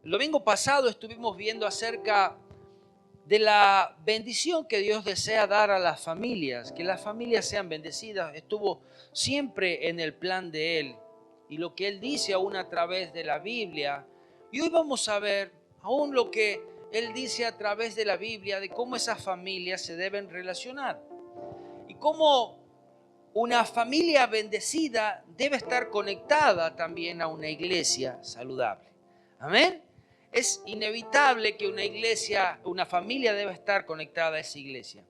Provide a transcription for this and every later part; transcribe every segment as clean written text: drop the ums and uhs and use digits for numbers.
El domingo pasado estuvimos viendo acerca de la bendición que Dios desea dar a las familias, que las familias sean bendecidas. Estuvo siempre en el plan de Él y lo que Él dice aún a través de la Biblia. Y hoy vamos a ver aún lo que Él dice a través de la Biblia de cómo esas familias se deben relacionar y cómo una familia bendecida debe estar conectada también a una iglesia saludable. Amén. Es inevitable que una iglesia, una familia debe estar conectada a esa iglesia.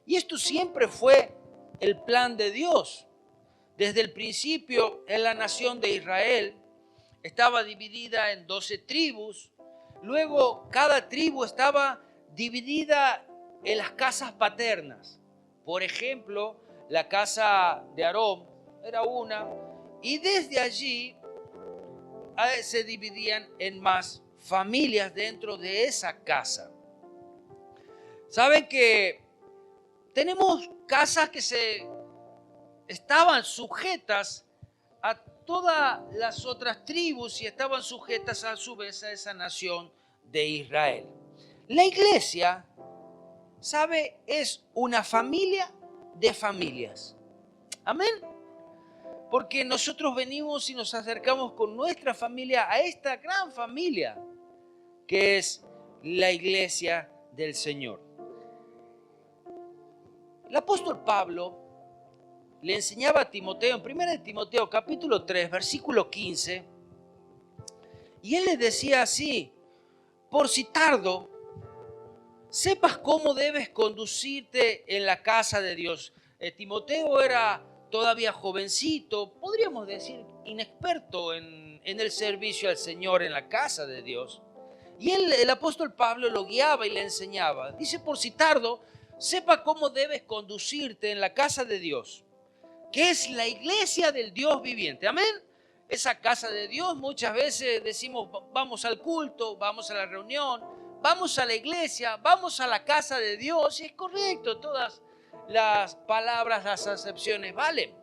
Y esto siempre fue el plan de Dios. Desde el principio, en la nación de Israel estaba dividida en 12 tribus. Luego, cada tribu estaba dividida en las casas paternas. Por ejemplo, la casa de Aarón era una, y desde allí se dividían en más familias dentro de esa casa. Saben que tenemos casas que estaban sujetas a todas las otras tribus y estaban sujetas a su vez a esa nación de Israel. La iglesia, ¿sabe? Es una familia de familias. Amén. Porque nosotros venimos y nos acercamos con nuestra familia a esta gran familia que es la iglesia del Señor. El apóstol Pablo le enseñaba a Timoteo en 1 Timoteo capítulo 3, versículo 15, y él le decía así: por si tardo, sepas cómo debes conducirte en la casa de Dios. Timoteo era todavía jovencito, podríamos decir inexperto en el servicio al Señor en la casa de Dios. Y el apóstol Pablo lo guiaba y le enseñaba. Dice: por si tardo, sepa cómo debes conducirte en la casa de Dios, que es la iglesia del Dios viviente. Amén. Esa casa de Dios, muchas veces decimos, vamos al culto, vamos a la reunión, vamos a la iglesia, vamos a la casa de Dios. Y es correcto, todas las palabras, las acepciones valen.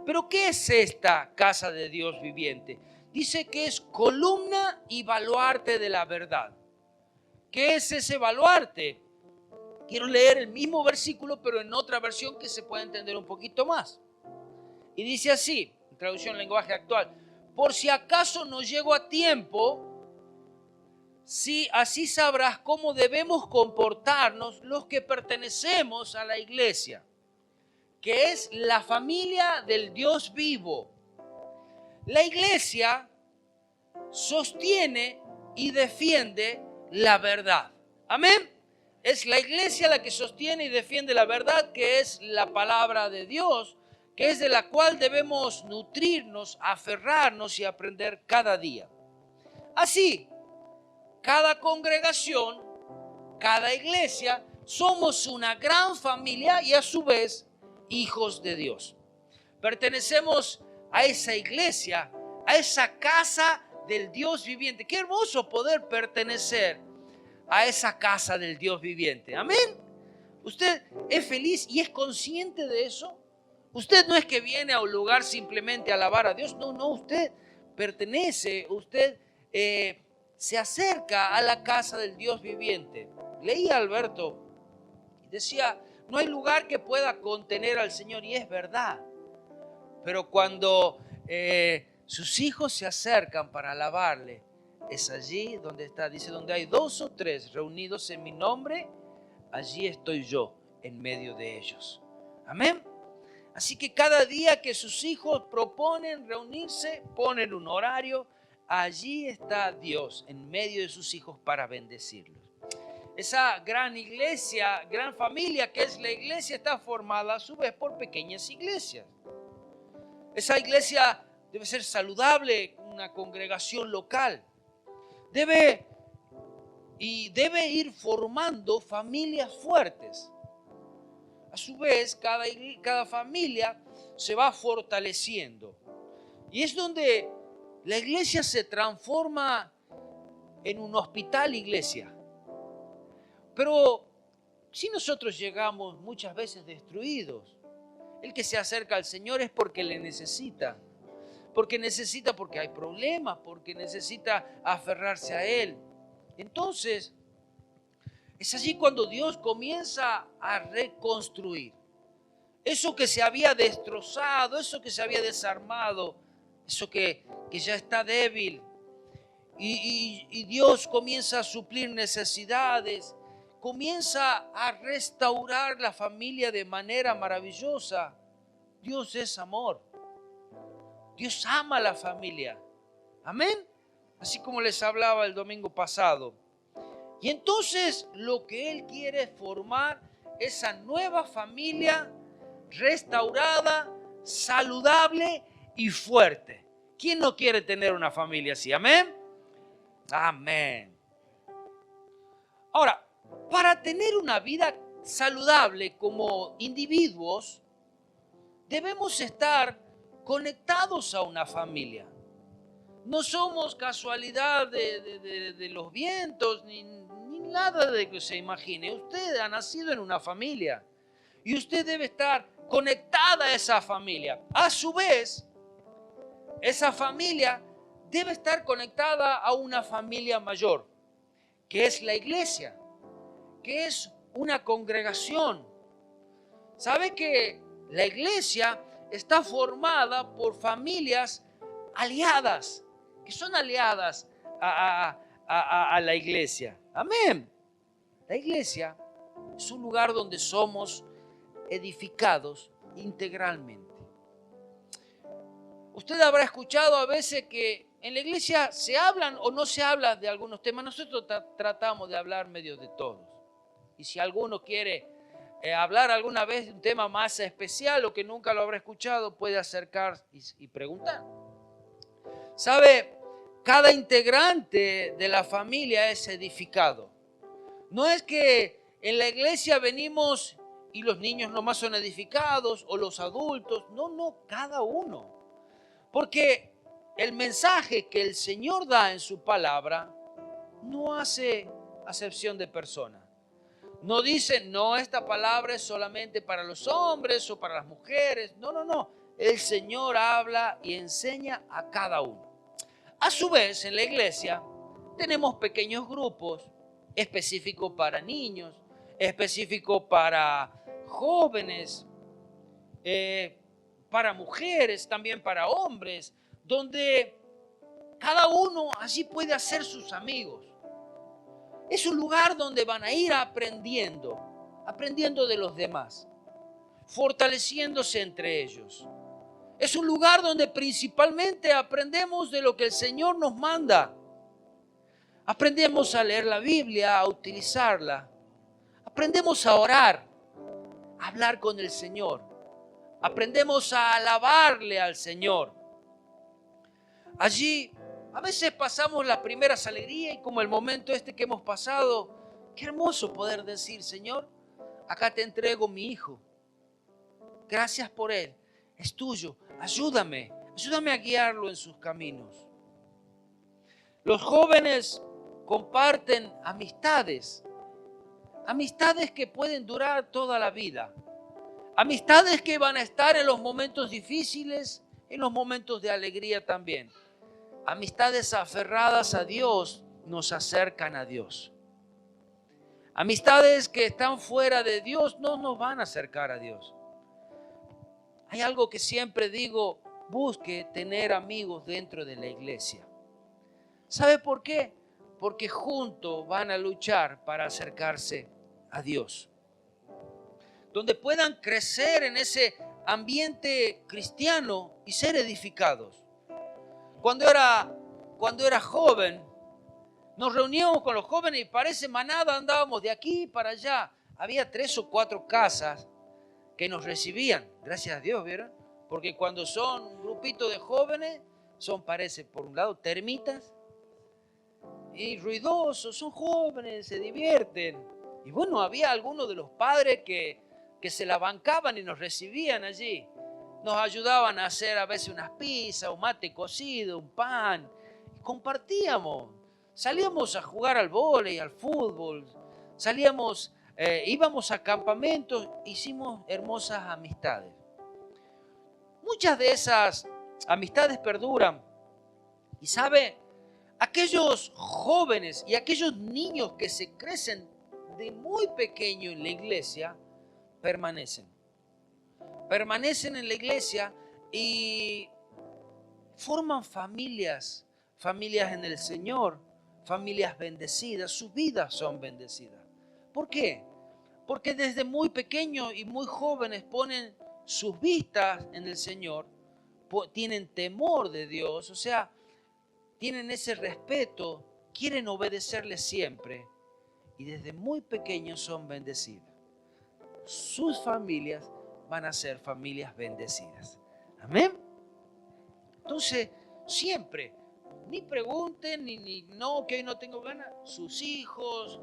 Pero ¿qué es esta casa de Dios viviente? Dice que es columna y baluarte de la verdad. ¿Qué es ese baluarte? Quiero leer el mismo versículo, pero en otra versión que se pueda entender un poquito más. Y dice así, en traducción lenguaje actual: por si acaso no llego a tiempo, si así sabrás cómo debemos comportarnos los que pertenecemos a la iglesia, que es la familia del Dios vivo. La iglesia sostiene y defiende la verdad. Amén. Es la iglesia la que sostiene y defiende la verdad, que es la palabra de Dios, que es de la cual debemos nutrirnos, aferrarnos y aprender cada día. Así, cada congregación, cada iglesia, somos una gran familia y a su vez hijos de Dios. Pertenecemos a esa iglesia, a esa casa del Dios viviente. Qué hermoso poder pertenecer a esa casa del Dios viviente. Amén. ¿Usted es feliz y es consciente de eso? Usted no es que viene a un lugar simplemente a alabar a Dios. No, usted pertenece, usted se acerca a la casa del Dios viviente. Leía a Alberto y decía: no hay lugar que pueda contener al Señor, y es verdad. Pero cuando sus hijos se acercan para alabarle, es allí donde está. Dice: donde hay 2 o 3 reunidos en mi nombre, allí estoy yo en medio de ellos. Amén. Así que cada día que sus hijos proponen reunirse, ponen un horario, allí está Dios en medio de sus hijos para bendecirlos. Esa gran iglesia, gran familia que es la iglesia, está formada a su vez por pequeñas iglesias. Esa iglesia debe ser saludable, una congregación local. Debe ir formando familias fuertes. A su vez, cada familia se va fortaleciendo. Y es donde la iglesia se transforma en un hospital iglesia. Pero si nosotros llegamos muchas veces destruidos, el que se acerca al Señor es porque le necesita. porque hay problemas, porque necesita aferrarse a Él. Entonces, es allí cuando Dios comienza a reconstruir. Eso que se había destrozado, eso que se había desarmado, eso que ya está débil. Y Dios comienza a suplir necesidades, comienza a restaurar la familia de manera maravillosa. Dios es amor. Dios ama a la familia. Amén. Así como les hablaba el domingo pasado. Y entonces lo que Él quiere es formar esa nueva familia restaurada, saludable y fuerte. ¿Quién no quiere tener una familia así? Amén. Amén. Ahora, para tener una vida saludable como individuos, debemos estar conectados a una familia. No somos casualidad de los vientos, ni nada de que se imagine. Usted ha nacido en una familia y usted debe estar conectada a esa familia. A su vez, esa familia debe estar conectada a una familia mayor, que es la iglesia, que es una congregación. ¿Sabe que la iglesia está formada por familias aliadas, que son aliadas a la iglesia? Amén. La iglesia es un lugar donde somos edificados integralmente. Usted habrá escuchado a veces que en la iglesia se hablan o no se habla de algunos temas. Nosotros tratamos de hablar medio de todos. Y si alguno quiere hablar alguna vez de un tema más especial o que nunca lo habrá escuchado, puede acercar y preguntar. ¿Sabe? Cada integrante de la familia es edificado. No es que en la iglesia venimos y los niños nomás son edificados o los adultos. No, cada uno. Porque el mensaje que el Señor da en su palabra no hace acepción de personas. No dice, no, esta palabra es solamente para los hombres o para las mujeres. No. El Señor habla y enseña a cada uno. A su vez, en la iglesia tenemos pequeños grupos específicos para niños, específicos para jóvenes, para mujeres, también para hombres, donde cada uno allí puede hacer sus amigos. Es un lugar donde van a ir aprendiendo de los demás, fortaleciéndose entre ellos. Es un lugar donde principalmente aprendemos de lo que el Señor nos manda. Aprendemos a leer la Biblia, a utilizarla. Aprendemos a orar, a hablar con el Señor. Aprendemos a alabarle al Señor. Allí a veces pasamos las primeras alegrías y como el momento que hemos pasado, qué hermoso poder decir, Señor, acá te entrego mi hijo. Gracias por él, es tuyo, ayúdame a guiarlo en sus caminos. Los jóvenes comparten amistades que pueden durar toda la vida. Amistades que van a estar en los momentos difíciles, en los momentos de alegría también. Amistades aferradas a Dios nos acercan a Dios. Amistades que están fuera de Dios no nos van a acercar a Dios. Hay algo que siempre digo, busque tener amigos dentro de la iglesia. ¿Sabe por qué? Porque juntos van a luchar para acercarse a Dios. Donde puedan crecer en ese ambiente cristiano y ser edificados. Cuando era joven, nos reuníamos con los jóvenes y parece manada andábamos de aquí para allá. Había 3 o 4 casas que nos recibían, gracias a Dios, ¿vieron? Porque cuando son un grupito de jóvenes, parece por un lado termitas y ruidosos, son jóvenes, se divierten. Y bueno, había algunos de los padres que se la bancaban y nos recibían allí. Nos ayudaban a hacer a veces unas pizzas, un mate cocido, un pan. Compartíamos. Salíamos a jugar al vóley, al fútbol. Íbamos a campamentos, hicimos hermosas amistades. Muchas de esas amistades perduran. Y sabe, aquellos jóvenes y aquellos niños que se crecen de muy pequeño en la iglesia, permanecen. Permanecen en la iglesia y forman familias, familias en el Señor, familias bendecidas, sus vidas son bendecidas. ¿Por qué? Porque desde muy pequeños y muy jóvenes ponen sus vistas en el Señor, tienen temor de Dios, o sea, tienen ese respeto, quieren obedecerle siempre y desde muy pequeños son bendecidos. Sus familias van a ser familias bendecidas. Amén. Entonces, siempre, ni pregunten, ni no, que hoy no tengo ganas. Sus hijos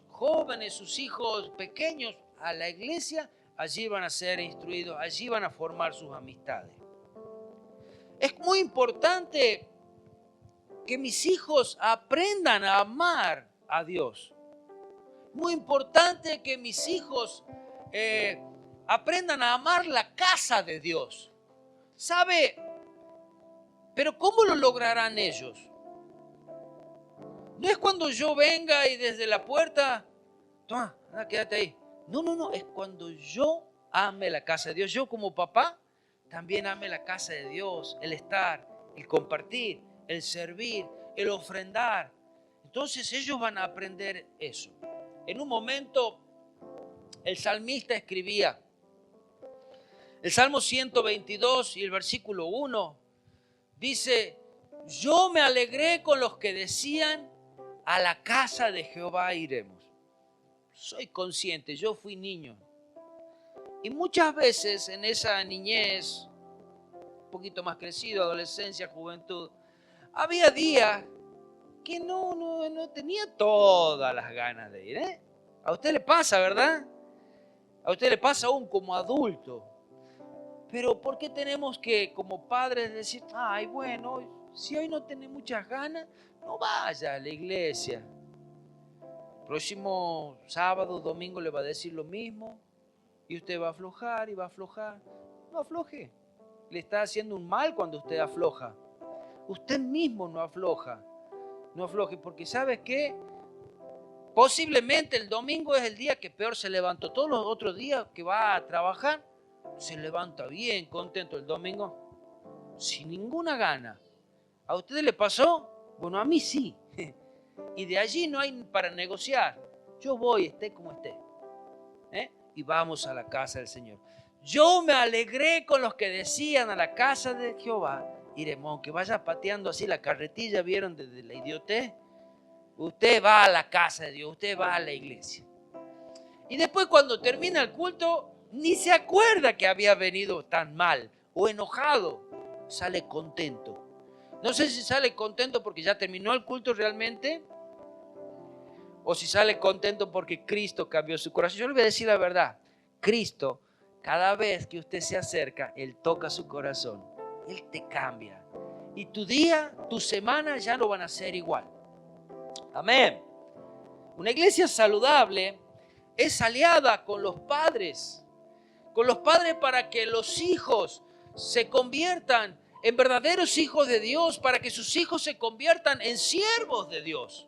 jóvenes, sus hijos pequeños a la iglesia, allí van a ser instruidos, allí van a formar sus amistades. Es muy importante que mis hijos aprendan a amar a Dios. Muy importante que mis hijos aprendan a amar la casa de Dios. ¿Sabe? Pero ¿cómo lo lograrán ellos? No es cuando yo venga y desde la puerta, toma, quédate ahí. No, es cuando yo ame la casa de Dios. Yo como papá también ame la casa de Dios, el estar, el compartir, el servir, el ofrendar. Entonces ellos van a aprender eso. En un momento el salmista escribía, el Salmo 122 y el versículo 1 dice, yo me alegré con los que decían, a la casa de Jehová iremos. Soy consciente, yo fui niño. Y muchas veces en esa niñez, un poquito más crecido, adolescencia, juventud, había días que no tenía todas las ganas de ir. A usted le pasa, ¿verdad? A usted le pasa aún como adulto. Pero ¿por qué tenemos que como padres decir, ay, bueno, si hoy no tiene muchas ganas, no vaya a la iglesia? Próximo sábado, domingo le va a decir lo mismo y usted va a aflojar y va a aflojar. No afloje. Le está haciendo un mal cuando usted afloja. Usted mismo no afloja. No afloje porque ¿sabe qué? Posiblemente el domingo es el día que peor se levantó. Todos los otros días que va a trabajar, se levanta bien, contento. El domingo, sin ninguna gana. ¿A usted le pasó? Bueno, a mí sí. Y de allí no hay para negociar. Yo voy, esté como esté. Y vamos a la casa del Señor. Yo me alegré con los que decían, a la casa de Jehová iremos. Aunque vaya pateando así la carretilla, ¿vieron? Desde la idiotez. Usted va a la casa de Dios, usted va a la iglesia. Y después cuando termina el culto, ni se acuerda que había venido tan mal o enojado. Sale contento. No sé si sale contento porque ya terminó el culto realmente o si sale contento porque Cristo cambió su corazón. Yo le voy a decir la verdad. Cristo, cada vez que usted se acerca, Él toca su corazón. Él te cambia. Y tu día, tu semana ya no van a ser igual. Amén. Una iglesia saludable es aliada con los padres para que los hijos se conviertan en verdaderos hijos de Dios, para que sus hijos se conviertan en siervos de Dios.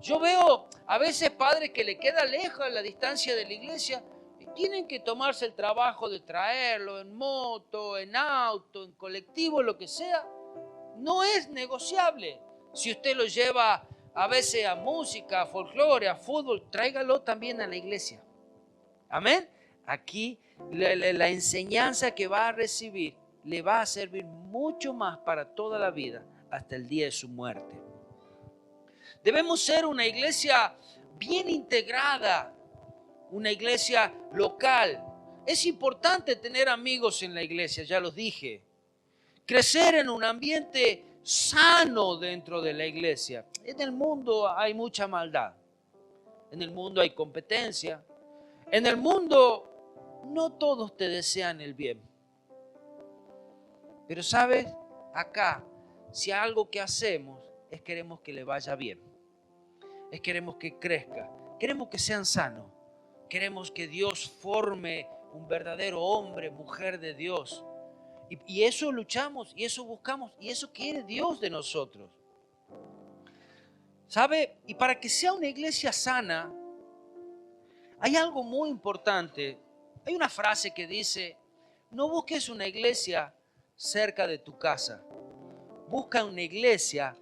Yo veo a veces padres que le queda lejos la distancia de la iglesia y tienen que tomarse el trabajo de traerlo en moto, en auto, en colectivo, lo que sea. No es negociable. Si usted lo lleva a veces a música, a folclore, a fútbol, tráigalo también a la iglesia. Amén. Aquí la enseñanza que va a recibir le va a servir mucho más para toda la vida, hasta el día de su muerte. Debemos ser una iglesia bien integrada, una iglesia local. Es importante tener amigos en la iglesia, ya los dije. Crecer en un ambiente sano dentro de la iglesia. En el mundo hay mucha maldad. En el mundo hay competencia. En el mundo no todos te desean el bien. Pero sabes, acá, si algo que hacemos es queremos que le vaya bien. Es queremos que crezca. Queremos que sean sanos. Queremos que Dios forme un verdadero hombre, mujer de Dios. Y eso luchamos, y eso buscamos, y eso quiere Dios de nosotros. ¿Sabe? Y para que sea una iglesia sana, hay algo muy importante. Hay una frase que dice, no busques una iglesia cerca de tu casa. Busca una iglesia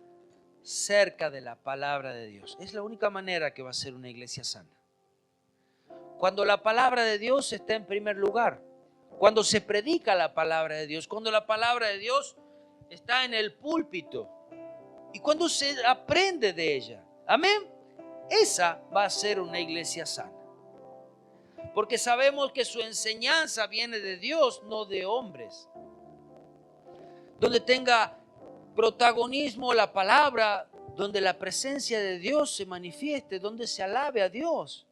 cerca de la palabra de Dios. Es la única manera que va a ser una iglesia sana. Cuando la palabra de Dios está en primer lugar, cuando se predica la palabra de Dios, cuando la palabra de Dios está en el púlpito y cuando se aprende de ella. Amén. Esa va a ser una iglesia sana. Porque sabemos que su enseñanza viene de Dios, no de hombres. Donde tenga protagonismo la palabra, donde la presencia de Dios se manifieste, donde se alabe a Dios,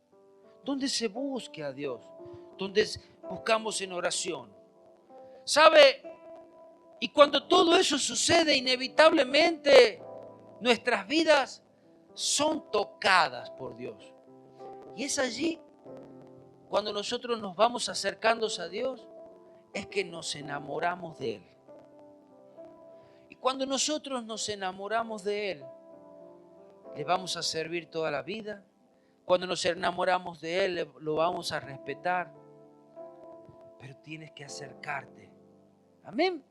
donde se busque a Dios, donde buscamos en oración. ¿Sabe? Y cuando todo eso sucede, inevitablemente nuestras vidas son tocadas por Dios. Y es allí, cuando nosotros nos vamos acercando a Dios, es que nos enamoramos de Él. Y cuando nosotros nos enamoramos de Él, le vamos a servir toda la vida. Cuando nos enamoramos de Él, lo vamos a respetar. Pero tienes que acercarte. Amén.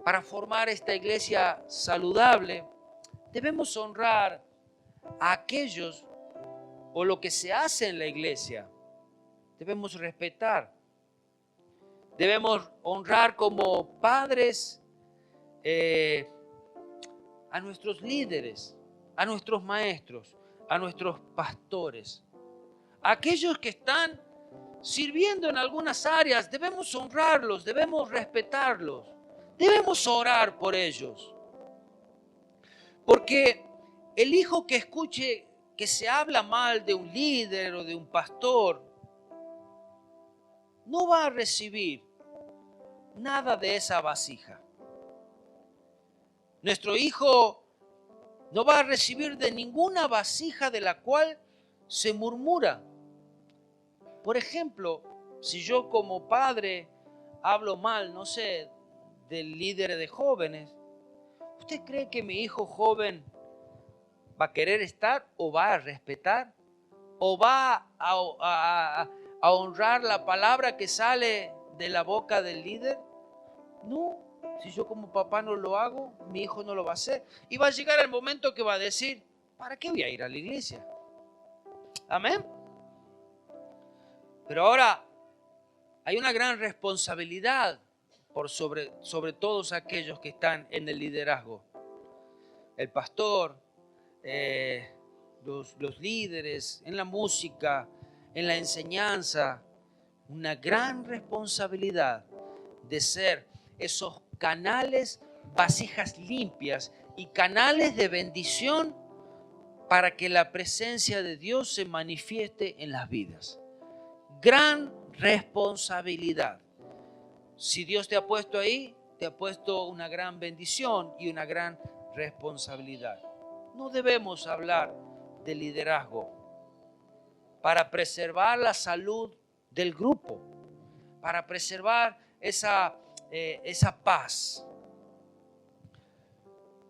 Para formar esta iglesia saludable, debemos honrar a aquellos o lo que se hace en la iglesia. Debemos respetar. Debemos honrar como padres a nuestros líderes, a nuestros maestros, a nuestros pastores. A aquellos que están sirviendo en algunas áreas, debemos honrarlos, debemos respetarlos, debemos orar por ellos. Porque el hijo que escuche que se habla mal de un líder o de un pastor, no va a recibir nada de esa vasija. Nuestro hijo no va a recibir de ninguna vasija de la cual se murmura. Por ejemplo, si yo como padre hablo mal, no sé, del líder de jóvenes, ¿usted cree que mi hijo joven va a querer estar o va a respetar o va a honrar la palabra que sale de la boca del líder? No, si yo como papá no lo hago, mi hijo no lo va a hacer. Y va a llegar el momento que va a decir, ¿para qué voy a ir a la iglesia? Amén. Pero ahora hay una gran responsabilidad sobre todos aquellos que están en el liderazgo. El pastor, los líderes, en la música, en la enseñanza, una gran responsabilidad de ser esos canales, vasijas limpias y canales de bendición para que la presencia de Dios se manifieste en las vidas. Gran responsabilidad. Si Dios te ha puesto ahí, te ha puesto una gran bendición y una gran responsabilidad. No debemos hablar de liderazgo para preservar la salud del grupo, para preservar esa paz.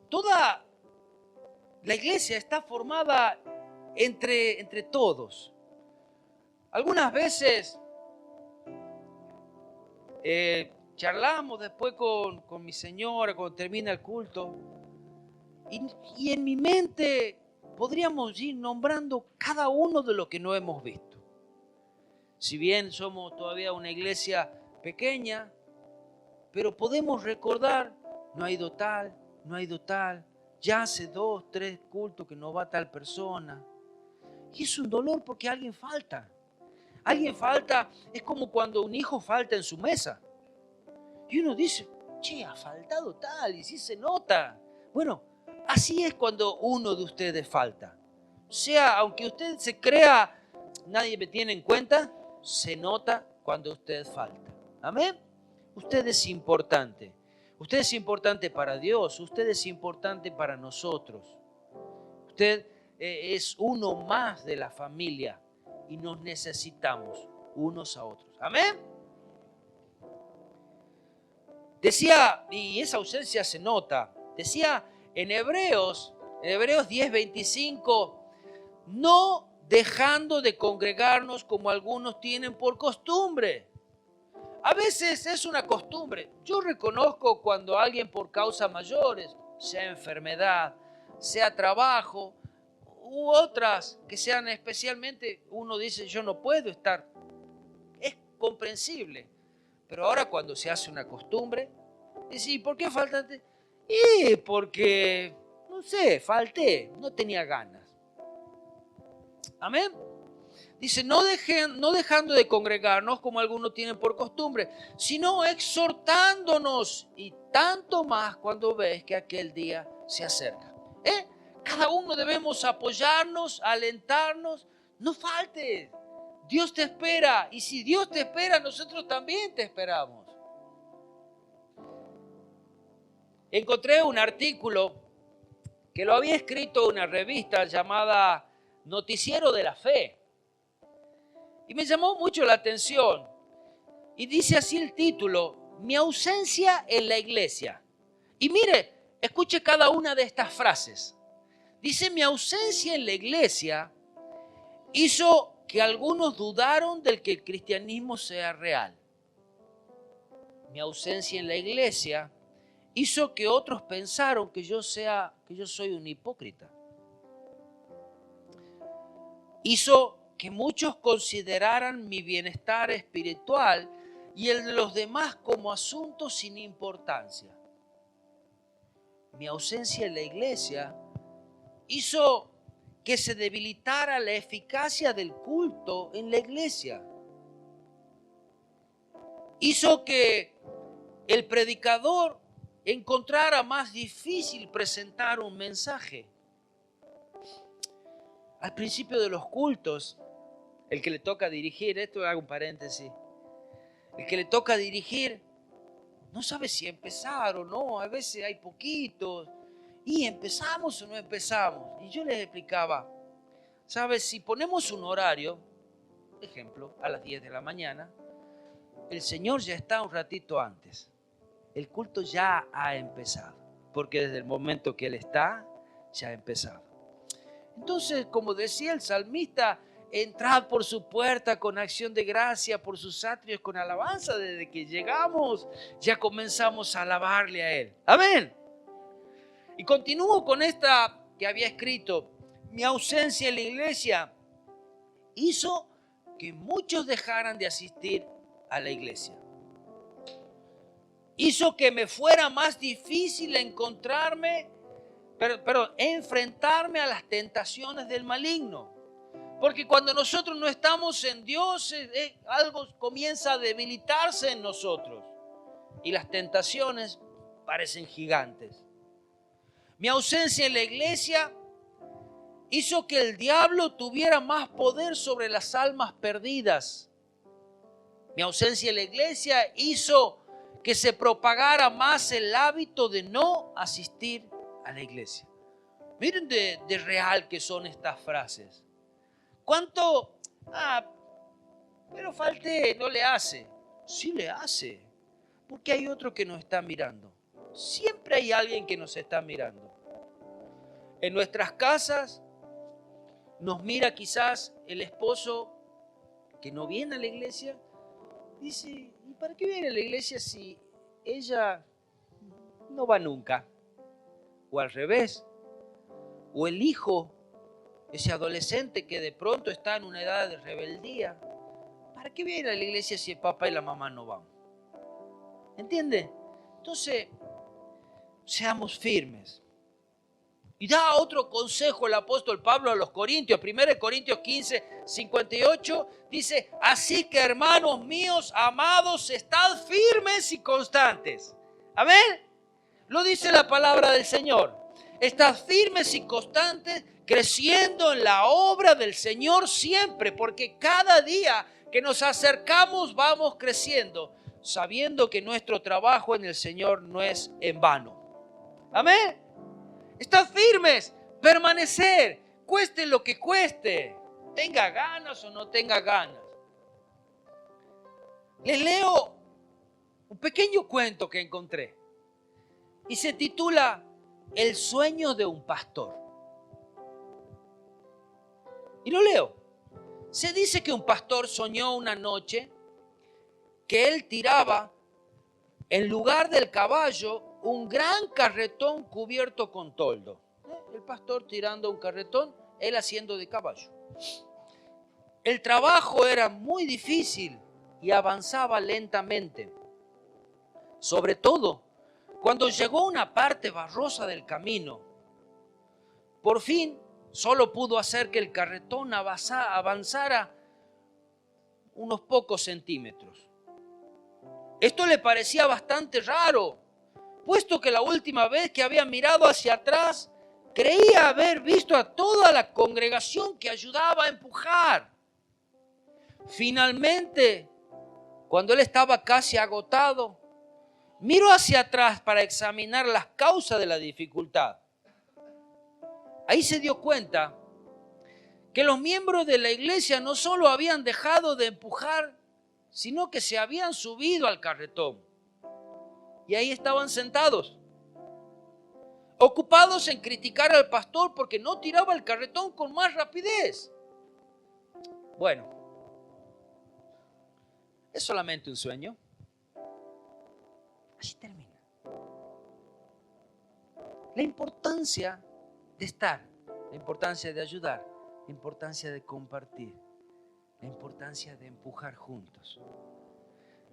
Toda la iglesia está formada entre todos. Algunas veces charlamos después con mi señora cuando termina el culto y en mi mente podríamos ir nombrando cada uno de lo que no hemos visto. Si bien somos todavía una iglesia pequeña, pero podemos recordar, no ha ido tal, ya hace 2, 3 cultos que no va tal persona. Y es un dolor porque alguien falta. Alguien falta, es como cuando un hijo falta en su mesa. Y uno dice, che, ha faltado tal, y sí se nota. Bueno, así es cuando uno de ustedes falta. O sea, aunque usted se crea, nadie me tiene en cuenta, se nota cuando usted falta. Amén. Usted es importante. Usted es importante para Dios. Usted es importante para nosotros. Usted es uno más de la familia y nos necesitamos unos a otros. Amén. Decía, y esa ausencia se nota, decía en Hebreos 10:25, no dejando de congregarnos como algunos tienen por costumbre. A veces es una costumbre. Yo reconozco cuando alguien por causas mayores, sea enfermedad, sea trabajo, u otras que sean especialmente, uno dice yo no puedo estar. Es comprensible. Pero ahora cuando se hace una costumbre, dice, ¿y por qué faltaste? Y porque, no sé, falté, no tenía ganas. Amén. Dice, no dejando de congregarnos como algunos tienen por costumbre, sino exhortándonos, y tanto más cuando ves que aquel día se acerca. Cada uno debemos apoyarnos, alentarnos. No faltes. Dios te espera. Y si Dios te espera, nosotros también te esperamos. Encontré un artículo que lo había escrito una revista llamada Noticiero de la Fe. Y me llamó mucho la atención. Y dice así el título, Mi ausencia en la iglesia. Y mire, escuche cada una de estas frases. Dice, mi ausencia en la iglesia hizo que algunos dudaron del que el cristianismo sea real. Mi ausencia en la iglesia hizo que otros pensaron que yo soy un hipócrita. Hizo que muchos consideraran mi bienestar espiritual y el de los demás como asuntos sin importancia. Mi ausencia en la iglesia hizo que se debilitara la eficacia del culto en la iglesia. Hizo que el predicador encontrara más difícil presentar un mensaje. Al principio de los cultos, el que le toca dirigir, esto hago un paréntesis, el que le toca dirigir no sabe si empezar o no, a veces hay poquitos, y empezamos o no empezamos. Y yo les explicaba, ¿sabes? Si ponemos un horario, ejemplo, a las 10 de la mañana, el Señor ya está un ratito antes. El culto ya ha empezado, porque desde el momento que Él está, ya ha empezado. Entonces, como decía el salmista, entrad por su puerta con acción de gracia, por sus atrios con alabanza. Desde que llegamos, ya comenzamos a alabarle a Él. Amén. Y continúo con esta que había escrito. Mi ausencia en la iglesia hizo que muchos dejaran de asistir a la iglesia. Hizo que me fuera más difícil enfrentarme a las tentaciones del maligno. Porque cuando nosotros no estamos en Dios, algo comienza a debilitarse en nosotros. Y las tentaciones parecen gigantes. Mi ausencia en la iglesia hizo que el diablo tuviera más poder sobre las almas perdidas. Mi ausencia en la iglesia hizo que se propagara más el hábito de no asistir a la iglesia. Miren de real que son estas frases. ¿Cuánto? Pero falté, no le hace. Sí le hace, porque hay otro que nos está mirando. Siempre hay alguien que nos está mirando. En nuestras casas nos mira quizás el esposo que no viene a la iglesia. Dice, ¿y para qué viene a la iglesia si ella no va nunca? O al revés. O el hijo, ese adolescente que de pronto está en una edad de rebeldía. ¿Para qué viene a la iglesia si el papá y la mamá no van? ¿Entiende? Entonces, seamos firmes. Y da otro consejo el apóstol Pablo a los Corintios. 1 Corintios 15:58 dice, así que hermanos míos, amados, estad firmes y constantes. Amén. Lo dice la palabra del Señor. Estad firmes y constantes, creciendo en la obra del Señor siempre, porque cada día que nos acercamos vamos creciendo, sabiendo que nuestro trabajo en el Señor no es en vano. Amén. Estad firmes, permanecer, cueste lo que cueste, tenga ganas o no tenga ganas. Les leo Un pequeño cuento que encontré y se titula El sueño de un pastor. Y lo leo. Se dice que un pastor soñó una noche que él tiraba en lugar del caballo un gran carretón cubierto con toldo. El pastor tirando un carretón, él haciendo de caballo. El trabajo era muy difícil y avanzaba lentamente. Sobre todo, cuando llegó a una parte barrosa del camino, por fin solo pudo hacer que el carretón avanzara unos pocos centímetros. Esto le parecía bastante raro, puesto que la última vez que había mirado hacia atrás, creía haber visto a toda la congregación que ayudaba a empujar. Finalmente, cuando él estaba casi agotado, miró hacia atrás para examinar las causas de la dificultad. Ahí se dio cuenta que los miembros de la iglesia no solo habían dejado de empujar, sino que se habían subido al carretón. Y ahí estaban sentados, ocupados en criticar al pastor porque no tiraba el carretón con más rapidez. Bueno, es solamente un sueño. Así termina. La importancia de estar, la importancia de ayudar, la importancia de compartir, la importancia de empujar juntos.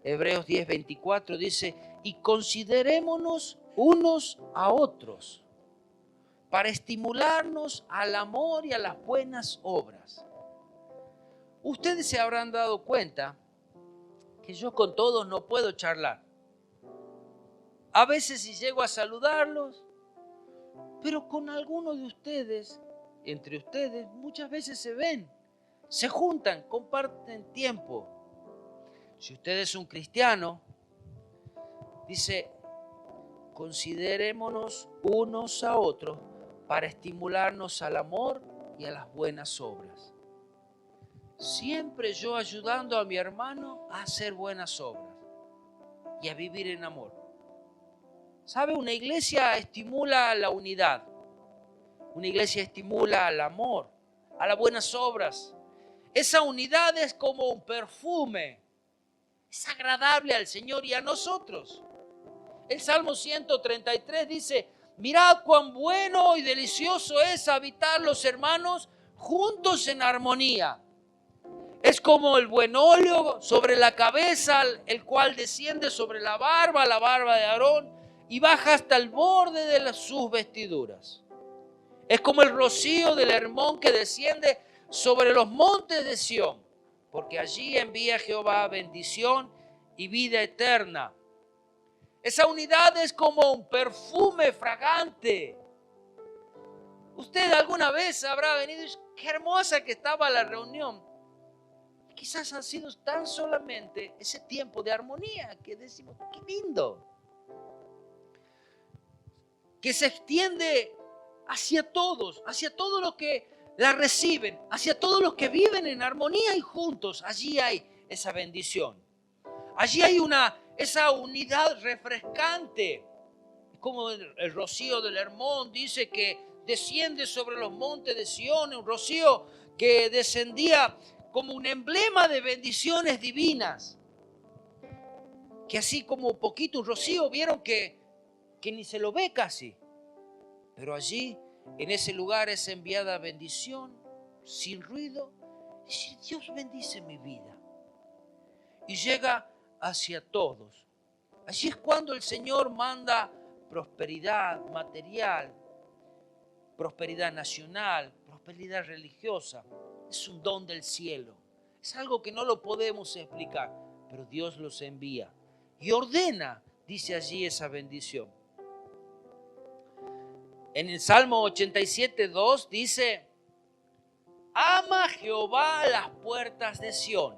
Hebreos 10:24 dice, y considerémonos unos a otros para estimularnos al amor y a las buenas obras. Ustedes se habrán dado cuenta que yo con todos no puedo charlar. A veces si llego a saludarlos, pero con algunos de ustedes, entre ustedes, muchas veces se ven, se juntan, comparten tiempo. Si usted es un cristiano, dice, considerémonos unos a otros para estimularnos al amor y a las buenas obras. Siempre yo ayudando a mi hermano a hacer buenas obras y a vivir en amor. ¿Sabe? Una iglesia estimula la unidad. Una iglesia estimula al amor, a las buenas obras. Esa unidad es como un perfume. Es agradable al Señor y a nosotros. El Salmo 133 dice, mirad cuán bueno y delicioso es habitar los hermanos juntos en armonía. Es como el buen óleo sobre la cabeza, el cual desciende sobre la barba de Aarón, y baja hasta el borde de sus vestiduras. Es como el rocío del Hermón que desciende sobre los montes de Sión, porque allí envía Jehová bendición y vida eterna. Esa unidad es como un perfume fragante. Usted alguna vez habrá venido y dicho, qué hermosa que estaba la reunión. Quizás ha sido tan solamente ese tiempo de armonía que decimos, qué lindo. Que se extiende hacia todos los que la reciben, hacia todos los que viven en armonía y juntos. Allí hay esa bendición. Allí hay esa unidad refrescante. Como el rocío del Hermón dice que desciende sobre los montes de Sión, un rocío que descendía como un emblema de bendiciones divinas. Que así como poquito un rocío, vieron que ni se lo ve casi. Pero allí, en ese lugar, es enviada bendición, sin ruido. Y si Dios bendice mi vida. Y llega hacia todos. Allí es cuando el Señor manda prosperidad material, prosperidad nacional, prosperidad religiosa. Es un don del cielo. Es algo que no lo podemos explicar, pero Dios los envía. Y ordena, dice allí, esa bendición. En el Salmo 87:2 dice, ama Jehová las puertas de Sión.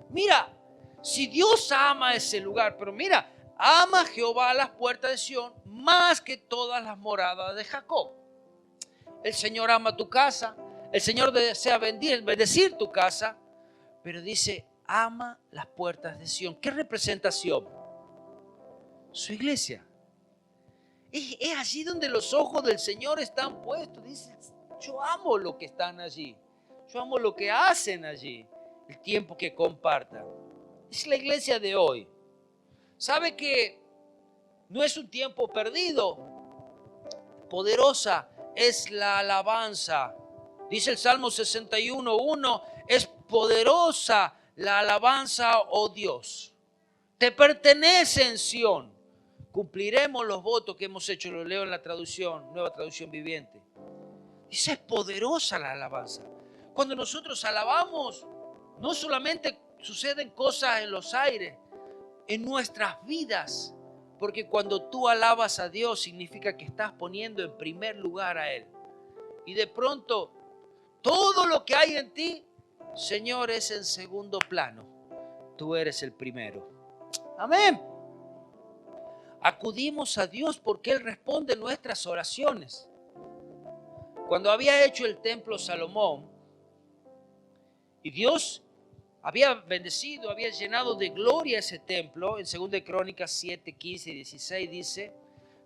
Mira, si Dios ama ese lugar, pero mira, ama Jehová las puertas de Sión más que todas las moradas de Jacob. El Señor ama tu casa, el Señor desea bendecir tu casa, pero dice, ama las puertas de Sión. ¿Qué representa Sión? Su iglesia. Es allí donde los ojos del Señor están puestos. Dice, yo amo lo que están allí. Yo amo lo que hacen allí. El tiempo que compartan. Es la iglesia de hoy. ¿Sabe que no es un tiempo perdido? Poderosa es la alabanza. Dice el Salmo 61:1, es poderosa la alabanza, oh Dios. Te pertenece en Sión. Cumpliremos los votos que hemos hecho. Lo leo en la traducción, Nueva Traducción Viviente. Dice, es poderosa la alabanza. Cuando nosotros alabamos, no solamente suceden cosas en los aires, en nuestras vidas. Porque cuando tú alabas a Dios, significa que estás poniendo en primer lugar a Él. Y de pronto, todo lo que hay en ti, Señor, es en segundo plano. Tú eres el primero. Amén. Acudimos a Dios porque Él responde nuestras oraciones. Cuando había hecho el templo Salomón, y Dios había bendecido, había llenado de gloria ese templo, en 2 Crónicas 7, 15 y 16 dice,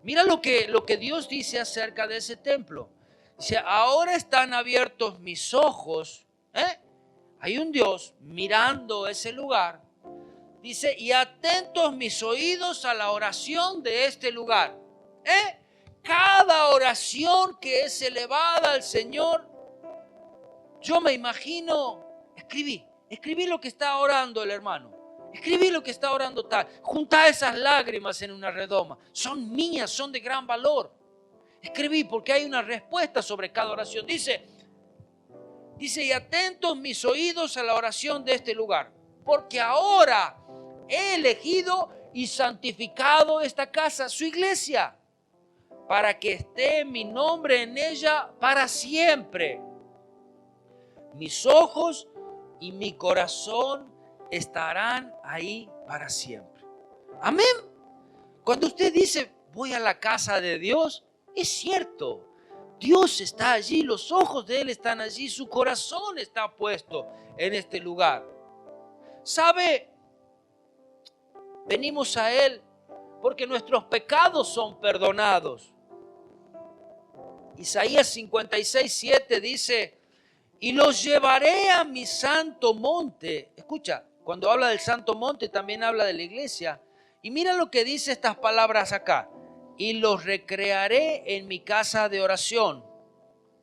mira lo que Dios dice acerca de ese templo. Dice, ahora están abiertos mis ojos, hay un Dios mirando ese lugar. Dice, y atentos mis oídos a la oración de este lugar. Cada oración que es elevada al Señor, yo me imagino, escribí lo que está orando el hermano. Escribí lo que está orando tal. Junta esas lágrimas en una redoma. Son mías, son de gran valor. Escribí porque hay una respuesta sobre cada oración. Dice, y atentos mis oídos a la oración de este lugar. Porque ahora he elegido y santificado esta casa, su iglesia, para que esté mi nombre en ella para siempre. Mis ojos y mi corazón estarán ahí para siempre. Amén. Cuando usted dice, voy a la casa de Dios, es cierto. Dios está allí, los ojos de Él están allí, su corazón está puesto en este lugar. ¿Sabe? Venimos a Él porque nuestros pecados son perdonados. Isaías 56:7 dice, y los llevaré a mi santo monte. Escucha, cuando habla del santo monte también habla de la iglesia. Y mira lo que dice estas palabras acá. Y los recrearé en mi casa de oración.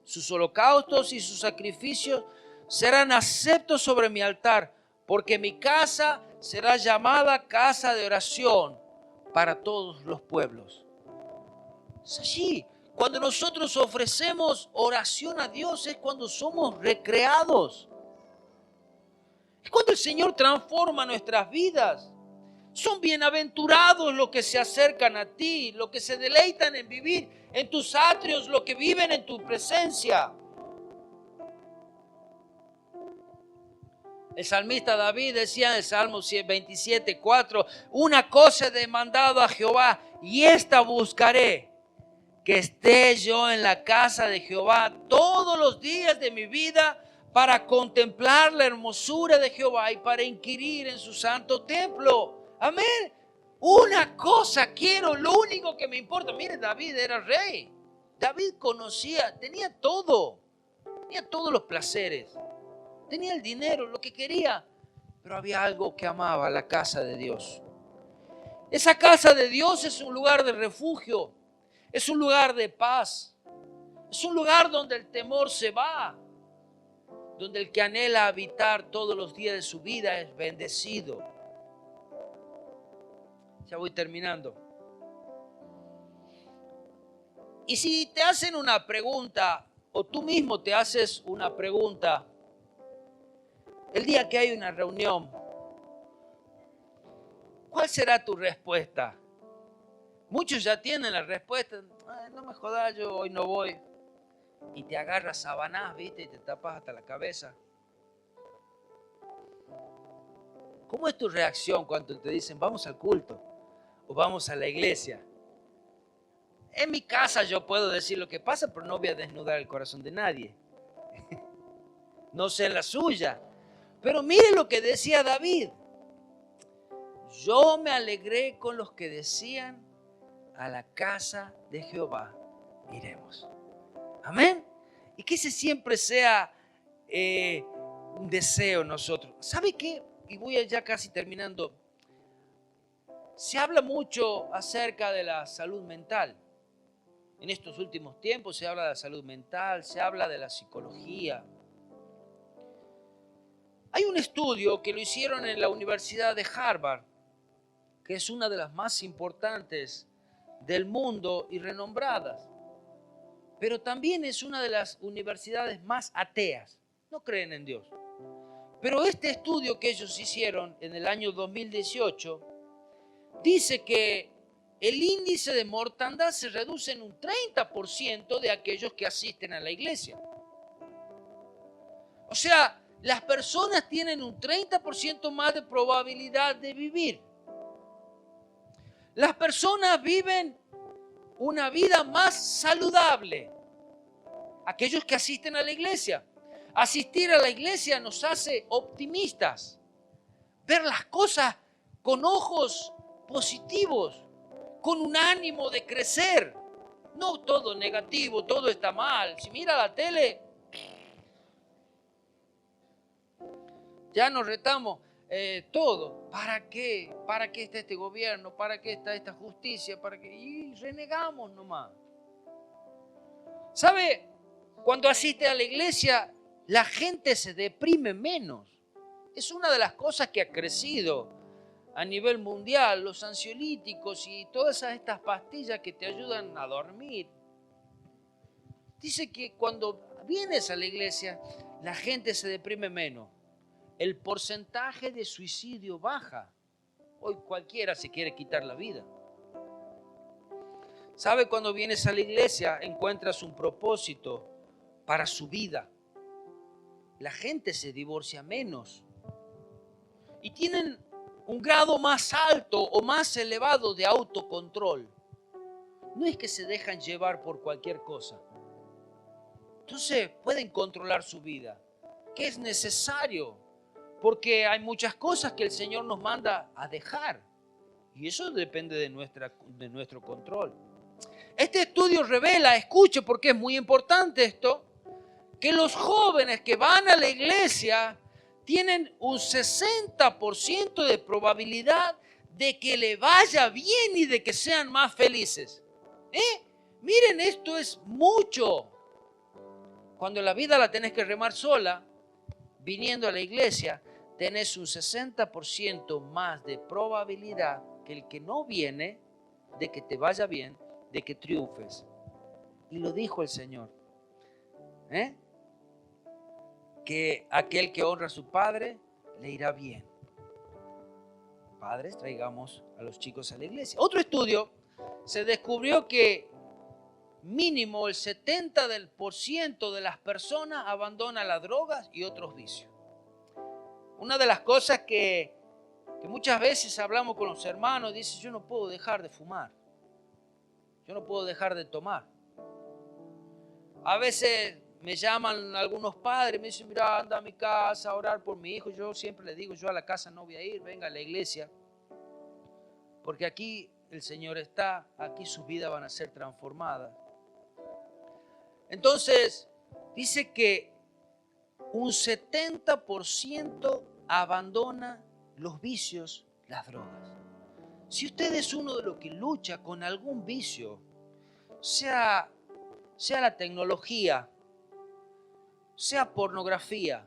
Sus holocaustos y sus sacrificios serán aceptos sobre mi altar, porque mi casa será llamada casa de oración para todos los pueblos. Es allí. Cuando nosotros ofrecemos oración a Dios es cuando somos recreados. Es cuando el Señor transforma nuestras vidas. Son bienaventurados los que se acercan a ti, los que se deleitan en vivir en tus atrios, los que viven en tu presencia. El salmista David decía en el Salmo 27:4, una cosa he demandado a Jehová y esta buscaré, que esté yo en la casa de Jehová todos los días de mi vida para contemplar la hermosura de Jehová y para inquirir en su santo templo. Amén. Una cosa quiero, lo único que me importa. Mire, David era rey. David tenía todos los placeres. Tenía el dinero, lo que quería. Pero había algo que amaba, la casa de Dios. Esa casa de Dios es un lugar de refugio. Es un lugar de paz. Es un lugar donde el temor se va. Donde el que anhela habitar todos los días de su vida es bendecido. Ya voy terminando. Y si te hacen una pregunta, o tú mismo te haces una pregunta, el día que hay una reunión, ¿cuál será tu respuesta? Muchos ya tienen la respuesta. No me jodas, yo hoy no voy. Y te agarras sabanás, ¿viste? Y te tapas hasta la cabeza. ¿Cómo es tu reacción cuando te dicen vamos al culto o vamos a la iglesia? En mi casa yo puedo decir lo que pasa, pero no voy a desnudar el corazón de nadie. No sé la suya. Pero mire lo que decía David. yo me alegré con los que decían, a la casa de Jehová iremos. Amén. Y que ese siempre sea un deseo en nosotros. ¿Sabe qué? Y voy ya casi terminando. Se habla mucho acerca de la salud mental. En estos últimos tiempos se habla de la salud mental, se habla de la psicología. Hay un estudio que lo hicieron en la Universidad de Harvard, que es una de las más importantes del mundo y renombradas, pero también es una de las universidades más ateas. No creen en Dios. Pero este estudio que ellos hicieron en el año 2018 dice que el índice de mortandad se reduce en un 30% de aquellos que asisten a la iglesia. O sea, las personas tienen un 30% más de probabilidad de vivir. Las personas viven una vida más saludable. Aquellos que asisten a la iglesia. Asistir a la iglesia nos hace optimistas. Ver las cosas con ojos positivos, con un ánimo de crecer. No todo negativo, todo está mal. Si mira la tele, ya nos retamos todo. ¿Para qué? ¿Para qué está este gobierno? ¿Para qué está esta justicia? ¿Para qué? Y renegamos nomás. ¿Sabe? Cuando asiste a la iglesia, la gente se deprime menos. Es una de las cosas que ha crecido a nivel mundial, los ansiolíticos y todas estas pastillas que te ayudan a dormir. Dice que cuando vienes a la iglesia, la gente se deprime menos. El porcentaje de suicidio baja. Hoy cualquiera se quiere quitar la vida. ¿Sabe? Cuando vienes a la iglesia encuentras un propósito para su vida. La gente se divorcia menos. Y tienen un grado más alto o más elevado de autocontrol. No es que se dejan llevar por cualquier cosa. Entonces pueden controlar su vida, que es necesario, porque hay muchas cosas que el Señor nos manda a dejar. Y eso depende de nuestro control. Este estudio revela, escuche porque es muy importante esto, que los jóvenes que van a la iglesia tienen un 60% de probabilidad de que le vaya bien y de que sean más felices. Miren, esto es mucho. Cuando la vida la tenés que remar sola, viniendo a la iglesia, tenés un 60% más de probabilidad que el que no viene, de que te vaya bien, de que triunfes. Y lo dijo el Señor. Que aquel que honra a su padre le irá bien. Padres, traigamos a los chicos a la iglesia. Otro estudio, se descubrió que mínimo el 70% de las personas abandona las drogas y otros vicios. Una de las cosas que muchas veces hablamos con los hermanos, dice, yo no puedo dejar de fumar, yo no puedo dejar de tomar. A veces me llaman algunos padres, me dicen, mira, anda a mi casa a orar por mi hijo. Yo siempre le digo, yo a la casa no voy a ir, venga a la iglesia. Porque aquí el Señor está, aquí sus vidas van a ser transformadas. Entonces, dice que un 70% abandona los vicios, las drogas. Si usted es uno de los que lucha con algún vicio, sea la tecnología, sea pornografía,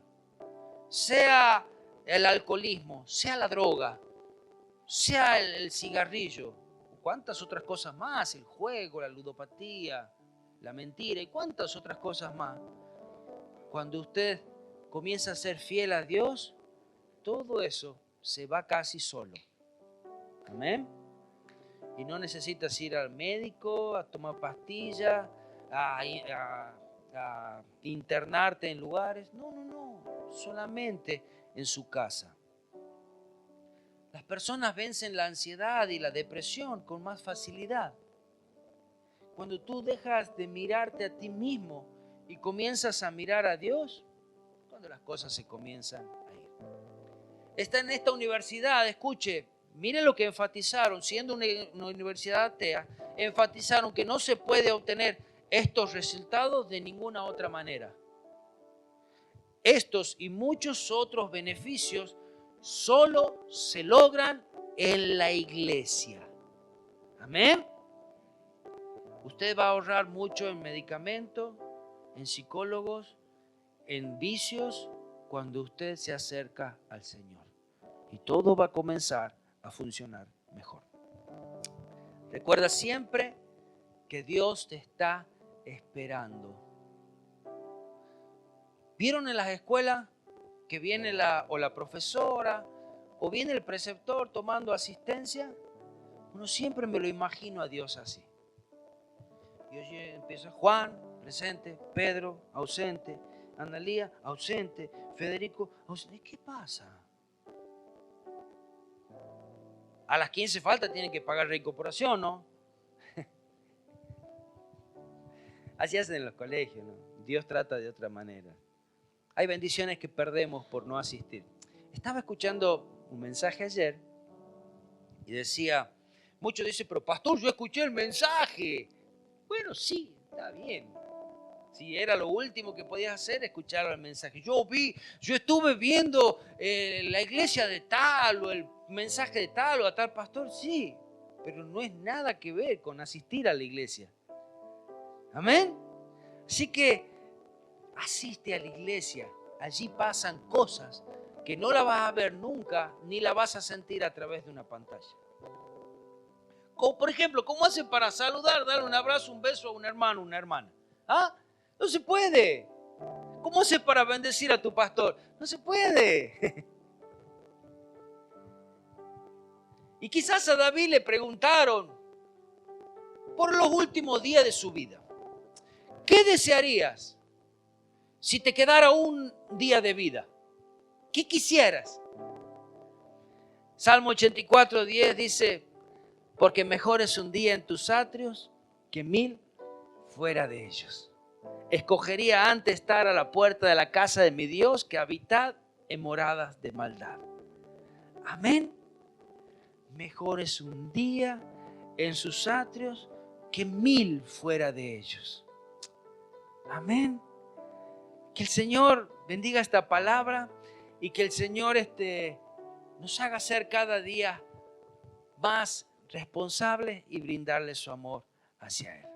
sea el alcoholismo, sea la droga, sea el cigarrillo, cuántas otras cosas más, el juego, la ludopatía, la mentira y cuántas otras cosas más. Cuando usted comienza a ser fiel a Dios, todo eso se va casi solo. Amén. Y no necesitas ir al médico a tomar pastillas, a internarte en lugares. No, solamente en su casa. Las personas vencen la ansiedad y la depresión con más facilidad. Cuando tú dejas de mirarte a ti mismo y comienzas a mirar a Dios, cuando las cosas se comienzan a ir. Está en esta universidad, escuche, miren lo que enfatizaron, siendo una universidad atea, enfatizaron que no se puede obtener estos resultados de ninguna otra manera. Estos y muchos otros beneficios solo se logran en la iglesia. Amén. Usted va a ahorrar mucho en medicamentos, en psicólogos, en vicios, cuando usted se acerca al Señor. Y todo va a comenzar a funcionar mejor. Recuerda siempre que Dios te está esperando. ¿Vieron en las escuelas que viene la profesora o viene el preceptor tomando asistencia? Uno siempre me lo imagino a Dios así. Dios empieza: Juan, presente; Pedro, ausente; Analía, ausente; Federico, ausente. ¿Qué pasa? A las 15 faltas tienen que pagar reincorporación, ¿no? Así hacen en los colegios, ¿no? Dios trata de otra manera. Hay bendiciones que perdemos por no asistir. Estaba escuchando un mensaje ayer y decía, muchos dicen, pero pastor, yo escuché el mensaje. Bueno, sí, está bien. Si era lo último que podías hacer, escuchar el mensaje. Yo estuve viendo la iglesia de tal o el mensaje de tal o a tal pastor, sí, pero no es nada que ver con asistir a la iglesia. Amén. Así que asiste a la iglesia. Allí pasan cosas que no la vas a ver nunca ni la vas a sentir a través de una pantalla. Como por ejemplo, ¿cómo hacen para saludar, darle un abrazo, un beso a un hermano, una hermana? ¿Ah? No se puede. ¿Cómo haces para bendecir a tu pastor? No se puede. Y quizás a David le preguntaron por los últimos días de su vida: ¿qué desearías si te quedara un día de vida? ¿Qué quisieras? Salmo 84:10 dice: porque mejor es un día en tus atrios que 1000 fuera de ellos. Escogería antes estar a la puerta de la casa de mi Dios que habitar en moradas de maldad. Amén. Mejor es un día en sus atrios que 1000 fuera de ellos. Amén. Que el Señor bendiga esta palabra y que el Señor nos haga ser cada día más responsables y brindarle su amor hacia Él.